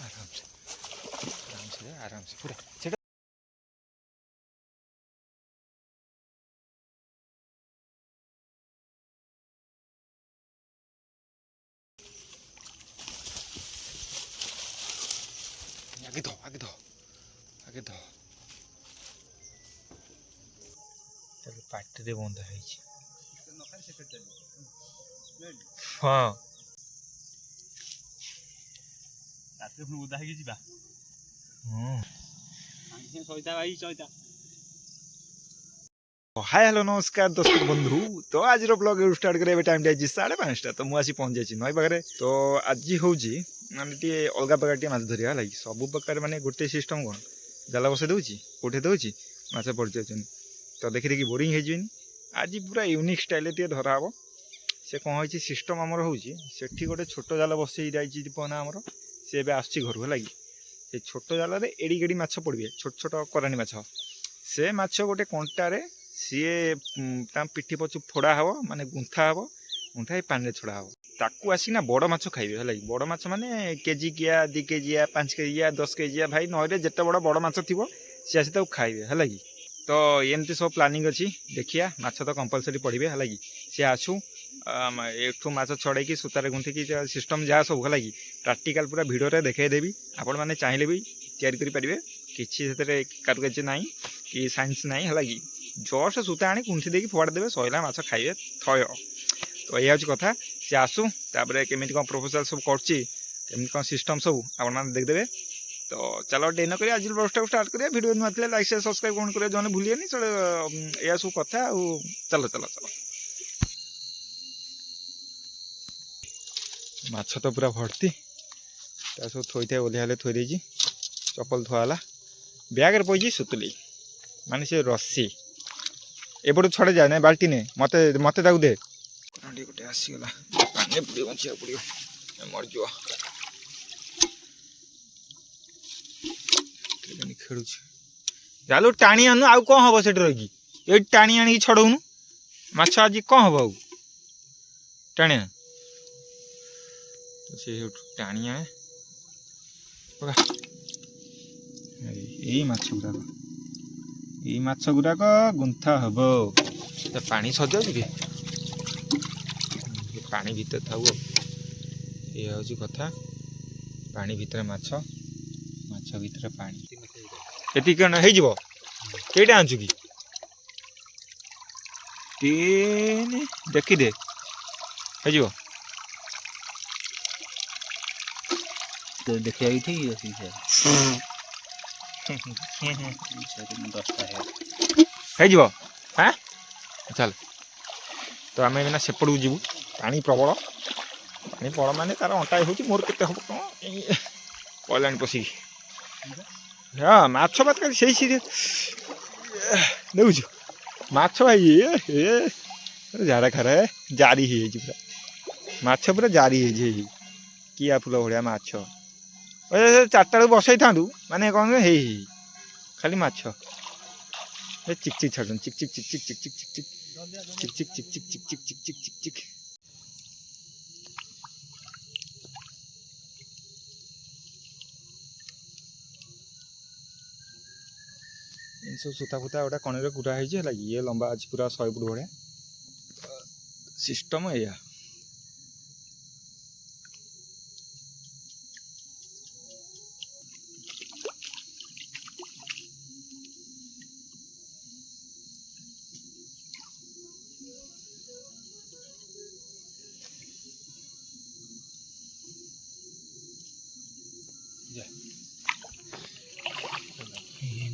आराम से आराम से आराम से पूरा सेटा आगे दो आगे दो आगे दो चलो पार्टी रे बंद है हाँ रात में उदा है जीवा सईता भाई सईता हाय हेलो नमस्कार दर्शक बंधु तो आज ब्लॉग स्टार्ट करे टाइम टाइम 5:30 तो मुझे पहुँच जाइए नई पाखे तो आज हूँ माने टे अलग प्रकार टे माछ धरिया है सब प्रकार माने गोटे सिस्टम कौन जाल बसई दूसरी उठे दूसरी माछ पड़ जाए तो देखी देखी बोरिंग हो आज पूरा यूनिक स्टाइल टे धरा हम से कौन हो सिस्टम आमर हूँ से गोटे छोट जाल बसई जाना आमर सी ए आस घर है से छोट जाल एड़ी एड़ी माछ पड़े छोट छोट करानी माछ से माछ गोटे कंटारे सीए पिठी पचु फोड़ा हम माने गुंथा हम गुंथा पानी छड़ा हम ताकू आसिना बड़ माछ खाइबे है बड़ माछ माने केजी किया 2 केजिया 5 केजिया 10 केजिया भाई नई जिते बड़ माछ थी सी आसी ताकू खाइबे है तो एमती सब प्लानिंग अच्छी देखिया माछ तो कंपलसरी पड़े है सी आसू एठू माछ छड़े सूतार गुंथिकी सिस्टम जहाँ सब है प्राक्टिकल पूरा भिडियो देखदेवी आपण मैंने चाहिए भी तैयारी करेंगे किसी कारुकार्य ना कि साइंस ना है जस्ट सूता आनी कुंठी देकी फोड़देवे सैला माछ खाइबे थय तो यह हूँ कथा सी आसू तापर केमी कौन प्रपोजाल सब करमी कौन सिस्टम सब आप देखदेवे तो चलो डे न कर आज ब्लॉग स्टार्ट करिया वीडियो नुआ थे लाइक शेयर सब्सक्राइब कौन करें जो भूलिए यह सब कथा चलो चलो चलो माछ तो पूरा भर्ती सब थोई थे ओल्हे थोई देजी चप्पल थुआला ब्याग पड़ी सुतुली माने से रस्सी एपटू छड़े जाए ना बाल्टी ने मत मत दे गोटे आसीगला पानी बुड़े बचा पड़ो मरज खेलु जालू टाणी आनु आउ कौन हम से रही ये टाणी आनी छड़ौनु माछ आज कौन हम आउ टाणी तो से टाणी आने यही माछ गुड़ाक ये माछ गुड़ाक गुंथा हम तो पानी सजा पानी भीतर था ये हूँ कथा पानी भीतर माछ माछ भीतर पानी ये कौन होटा आंचु कि तीन देखीदे हो तो देखिए हाँ चल तो आम एना सेपट को जीवु पानी प्रबल पानी प्रबल माने तार अंटा हो मोर के हम कौन पशिक हाँ माछ बात से देखु माछ भाई ये झाड़ा खारा जारी हो पूरा माछ पूरा जारी हो किया फुल भाया माछ 4टा बसई था माने कौन है खाली माछ चिक चिक छाड़ चिक चिक चिक चिक चिक चिक चिक चिक चिक चिक चिक चिक चिक चिक चिक चिक चिक चिक इन सब सूता फूता गोटा कणरे गुड़ा है ये लंबा आज पूरा 100 फुट भाया सिस्टम या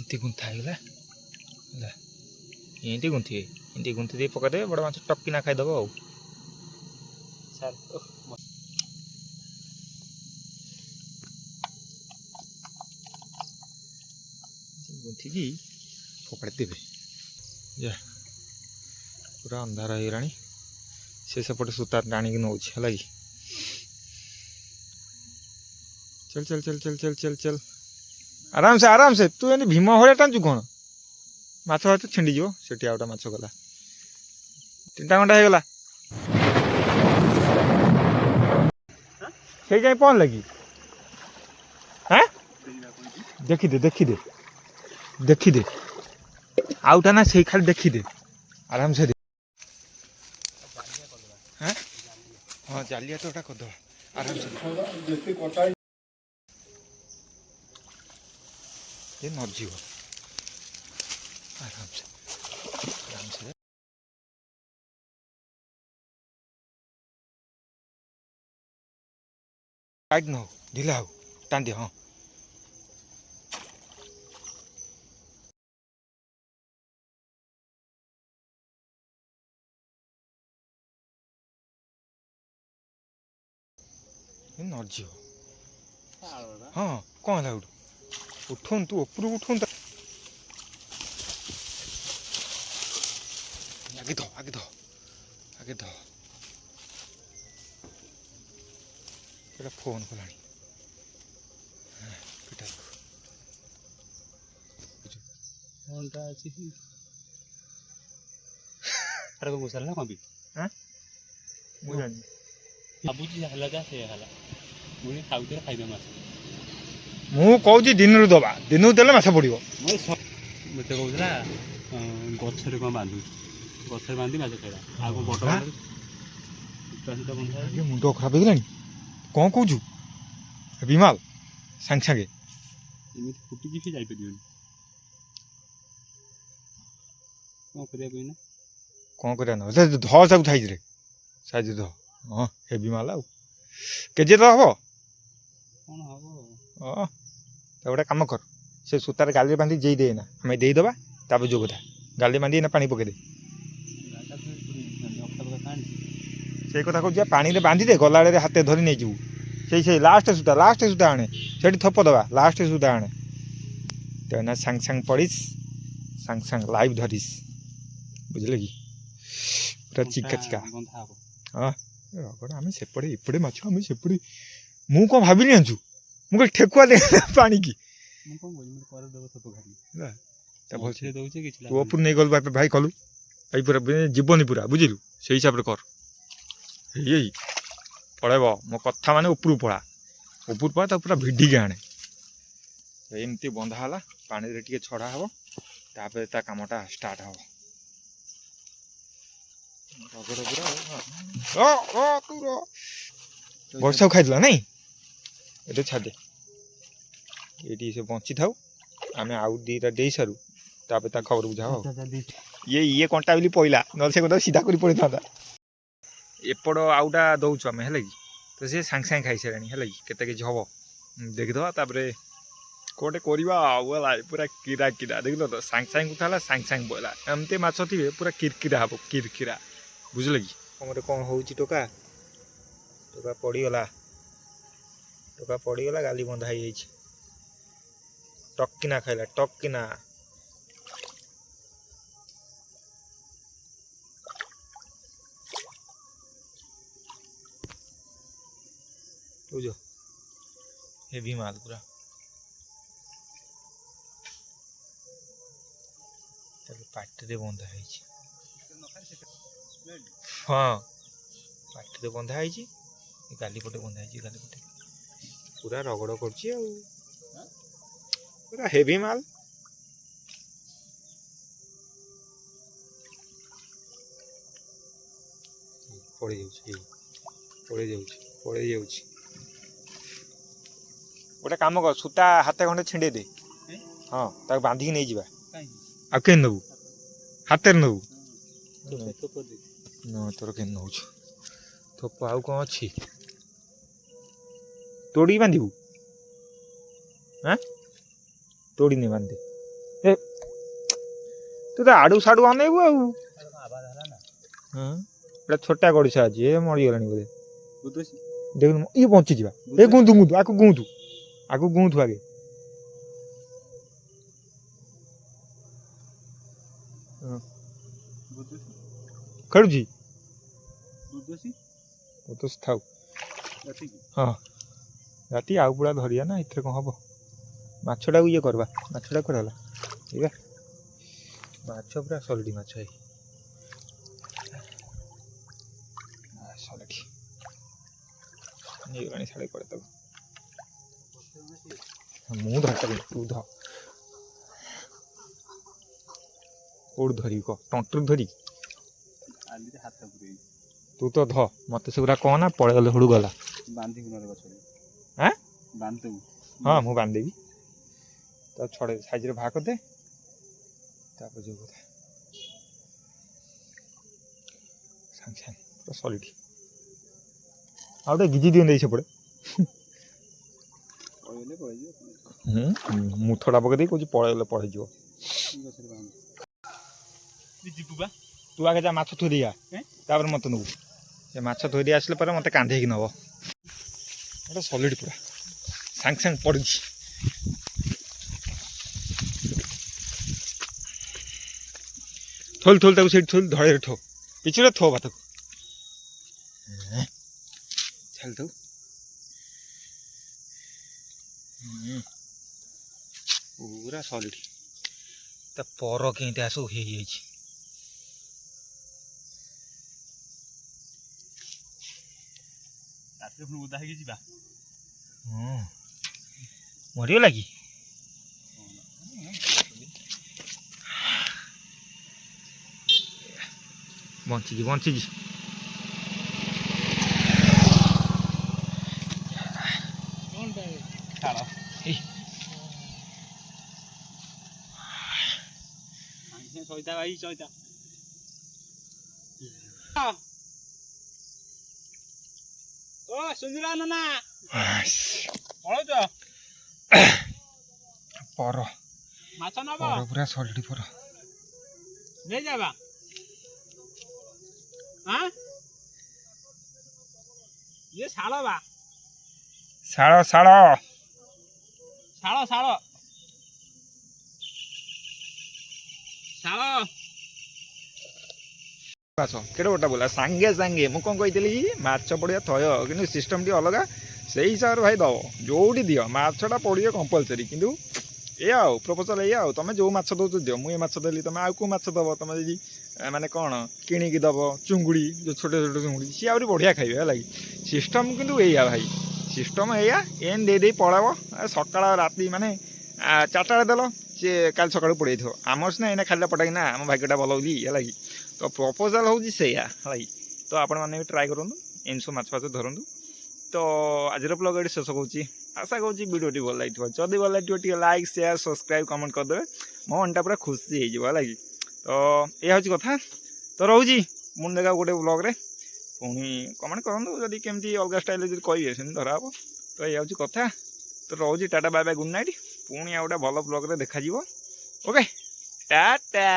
एमती गुंथा है एमती गुंथी दे पकड़े बड़ा माछ टपकिना खाईदेव आ गुंथिकी फोपाड़ी देवे पूरा अंधार हो से सेपटे सूता टाणी नौ है चल चल चल चल चल चल चल आराम से तू एने भीम भाया टाणु कौन माछ भात छिंडी जीव से आउटा माछ गला 3टा घंटा हो गला से जाए पहन लगी देखी दे देखी दे आउटा ना से खाली देखी दे आराम से दे हाँ हाँ जालिया तो कर दो आराम से ये न जीव आराम से टाइट न हो ढीला हो टान दे हाँ ये न जीव हाँ कौन है उठोन तू ऊपर उठोन आगे धो एटा फोन कलानी पिटा फोनटा अछि अरे को सल्ला कभी हां मु जानी भाବୁची हला जा से हला मुनी खाउते खाइबे मास मु कहूची दिन रु दबा दिन रु देले माछ पड़िबो मते कहउला गछरे को बांधु गछरे बांधी माछ खाइला आगो बट बांधु तो बंधा ये मुंडो खराब हो गलानी कौन कहूचु विमाल सांग सांगे एमिति फुटी जिफि जाई परियोनी को करिया कोइना कौन करे न ध सब साइज ध हाँ हे विमाल आउ केजे तो हबो कोन हबो तो गोटे कम कर से सूतार गाली बांधी जेई दे ना हमें दे दबा तापर जो कथा गाली बांधी ना पानी पके दे से कथा कहूँ पानी रे बांधी दे गला रे हाथ धरी नहीं जीवु से लास्ट सूता आने से थप दबा लास्ट सूता आने तो ना सांग सांग पड़ीस सांग सांग लाइव धरीस बुझले कि पूरा चिका चिका हाँ आम सेपटे एपटे माछ आम सेपटे मु कौन भाविनी आंचु मुझे ठेकुआ दे पानी की तू ऊपर नहीं गलु भाई कलु भाई पूरा जीवनी पूरा बुझिलु से हिसाब से कर यही पड़ेब मो कथा माने ऊपर पड़ा तो पूरा भिडिक आने एमती बंधाला पानी रे टिके छड़ा हम तापर ता कामटा स्टार्ट हम वर्षा खाई नहीं ये छादे ये से बची था आम आउ दीटा दे सारू तापर ता खबर बुझा ये कंटा बोली पड़ा न से सीधा कर पड़ी था एपड़ आउटा दौचु आम है कि तो सी सांग सांग खाई सारे है कि केते किसी हम देखीदवा तापर कौटे करवा पूरा किरा किरा देख तो सांग सांग उठाला सांग सांग बोला एमती माछ थे पूरा किरकिरा हम किरकिरा बुझल कि कौन हो टोका टोका पड़गला गाली बंधा हो टक्किना खाइला टक्किना बुझ हेवी माल पूरा पाटे बंधा है हाँ पाटे बंधा है गाली पटे बंधा है गाली पटे पूरा रगड़ कर पूरा हेवी माल पड़ जा गोटे कम कर सूता हाथ खंडे छिंडे दे हाँ ताक बांधिक नहीं जावा आ के नबू हाथ नबू न तोर के नौ थोप आउ कौन अच्छी तोड़ी बांधबू हाँ तोड़ी नहीं बांधे तू तो आड़ू साड़ू अनेबू हाँ छोटा गड़िशा आज ये मरीगला बोधे देख ये बची जा ए गुंतु गुंतु आगु गुंतु आगे खड़ुची तो थाऊ हाँ राति आउ पूरा धरिया ना इतने कौन हम मछटा ये करवा मछटा कौन ठीक है माछ पूरा सलटी माछ है सलटी साढ़े कड़े तक ମୁଁ ଧରିପାରିବି ତୁ ଧ କୋଉଠି ଧରିବି କହ ଟଣ୍ଟରୁ ଧରି ଆଲିରେ ହାତ ପୁରେଇ ତୁ ତ ଧ ମତେ ସେଗୁଡ଼ା କହନା ପଳେଇଗଲେ ହୁଡ଼ୁ ଗଲା ବାନ୍ଧିବୁ ନହେଲେ ଗଛରେ ଆଁ ବାନ୍ଧିବୁ ହଁ ମୁଁ ବାନ୍ଧିଦେବି ତ ଛଡ଼େଇ ସାଇଜରେ ବାହା କରିଦେ ତାପରେ ଯୋଉ କଥା ସାଙ୍ଗେ ସାଙ୍ଗେ ପୁରା ସଲିଡ୍ ଆଉ ଗୋଟେ ଗିଜି ଦିଅନ୍ତି ସେପଟେ ପଳେଇଲେ ପଳେଇଯିବ ମୁଥଟା ପକେଇ ଦେଇ କହୁଛି ପଳେଇଗଲେ ପଳେଇଯିବ ଗଛରେ ବାନ୍ଧି ଯିବୁ ବା ତୁ ଆଗେ ଯା ମାଛ ଥୋଇ ଦେଇଆ ତାପରେ ମତେ ନେବୁ ସେ ମାଛ ଥୋଇ ଦେଇ ଆସିଲା ପରେ ମତେ କାନ୍ଧେଇକି ନେବ ଗୋଟେ ସଲିଡ୍ ପୁରା ସାଙ୍ଗେ ସାଙ୍ଗେ ପଡ଼ିଛି ଥୋଲ ଥୋଲ ତାକୁ ସେଇଠି ଥୋଲ ଧଡ଼େଇରେ ଠୋ ପିଛୁରେ ଥୋ ବା ତାକୁ ଛାଡ଼ି ଦଉ ପୁରା ସଲିଡ୍ ତା ପର କେମିତି ଆସୁ ହେଇଯାଇଛି ରାତିରେ ପୁଣି ଓଦା ହେଇକି ଯିବା ମରିଗଲା କି ବଞ୍ଚିଛି ବଞ୍ଚିଛି ଛାଡ଼ ସଇତା ଭାଇ ସଇତା ଓ ସୁନ୍ଦରା ନାନା ପଳଉଛ ପର ମାଛ ନବ ପର ପୁରା ସଲିଡ୍ ପର ନେଇ ଯାବା ହଁ ଇଏ ଶାଳ ବା ଶାଳ ଶାଳ ଶାଳ ଶାଳ ଶାଳ ମାଛ କେଡ଼େ ଗୋଟା ବୋଲା ସାଙ୍ଗେ ସାଙ୍ଗେ ମୁଁ କ'ଣ କହିଥିଲି କି ମାଛ ପଡ଼ିବା ଥୟ କିନ୍ତୁ ସିଷ୍ଟମ୍ ଟିକେ ଅଲଗା ସେଇ ହିସାବରେ ଭାଇ ଦେବ ଯୋଉଠି ଦିଅ ମାଛଟା ପଡ଼ିବ କମ୍ପଲସରି କିନ୍ତୁ ଏଇଆ ଆଉ ପ୍ରପୋଜାଲ୍ ଏଇଆ ଆଉ ତମେ ଯେଉଁ ମାଛ ଦେଉଛ ଦିଅ ମୁଁ ଏ ମାଛ ଦେଲି ତମେ ଆଉ କେଉଁ ମାଛ ଦେବ ତମେ ଯଦି ମାନେ କ'ଣ କିଣିକି ଦେବ ଚୁଙ୍ଗୁଡ଼ି ଯେଉଁ ଛୋଟ ଛୋଟ ଚୁଙ୍ଗୁଡ଼ି ସିଏ ଆହୁରି ବଢ଼ିଆ ଖାଇବେ ହେଲା କି ସିଷ୍ଟମ୍ କିନ୍ତୁ ଏଇଆ ଭାଇ ସିଷ୍ଟମ୍ ଏଇଆ ଏନ୍ ଦେଇ ପଳାଇବ ସକାଳ ରାତି ମାନେ 4ଟା ବେଳେ ଦେଲ ସିଏ କାଲି ସକାଳୁ ପଡ଼ିଯାଇଥିବ ଆମର ସିନା ଏଇନା ଖାଲିଟା ପଟାକି ନା ଆମ ଭାଗ୍ୟଟା ଭଲ ବୋଲି ହେଲା କି ତ ପ୍ରପୋଜାଲ୍ ହେଉଛି ସେଇଆ ହେଲା କି ତ ଆପଣମାନେ ବି ଟ୍ରାଏ କରନ୍ତୁ ଏମିତି ସବୁ ମାଛ ଫାଛ ଧରନ୍ତୁ ତ ଆଜିର ବ୍ଲଗ୍ ଏଠି ଶେଷ କରୁଛି ଆଶା କରୁଛି ଭିଡ଼ିଓଟି ଭଲ ଲାଗିଥିବ ଯଦି ଭଲ ଲାଗିଥିବ ଟିକେ ଲାଇକ୍ ସେୟାର ସବସ୍କ୍ରାଇବ୍ କମେଣ୍ଟ କରିଦେବେ ମୋ ମନଟା ପୁରା ଖୁସି ହେଇଯିବ ହେଲା କି ତ ଏଇଆ ହେଉଛି କଥା ତ ରହୁଛି ମୁଁ ଦେଖା ଗୋଟେ ବ୍ଲଗ୍ରେ ପୁଣି କମେଣ୍ଟ କରନ୍ତୁ ଯଦି କେମିତି ଅଲଗା ଷ୍ଟାଇଲ୍ରେ ଯଦି କହିବେ ସେମିତି ଧରାହେବ ତ ଏଇଆ ହେଉଛି କଥା ତ ରହୁଛି tata bye bye good night ପୁଣି ଆଉ ଗୋଟେ ଭଲ ବ୍ଲଗ୍ରେ ଦେଖାଯିବ ଓକେ ଟାଟା